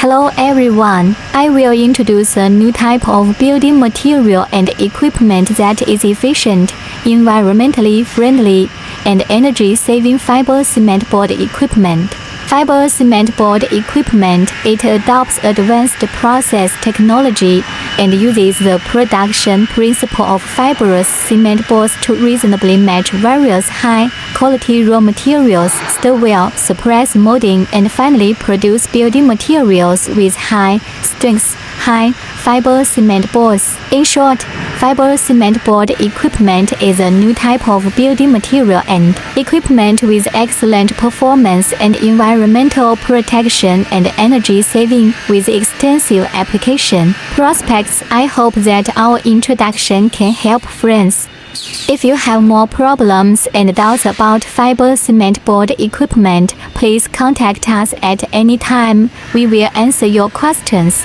Hello everyone, I will introduce a new type of building material and equipment that is efficient, environmentally friendly, and energy-saving fiber cement board equipment. Fiber cement board equipment, it adopts advanced process technology and uses the production principle of fibrous cement boards to reasonably match various high-quality raw materials, store well, suppress molding, and finally produce building materials with high strength, high fiber cement boards. In short, fiber cement board equipment is a new type of building material and equipment with excellent performance and environmental protection and energy saving with extensive application prospects. I hope that our introduction can help friends. If you have more problems and doubts about fiber cement board equipment, please contact us at any time. We will answer your questions.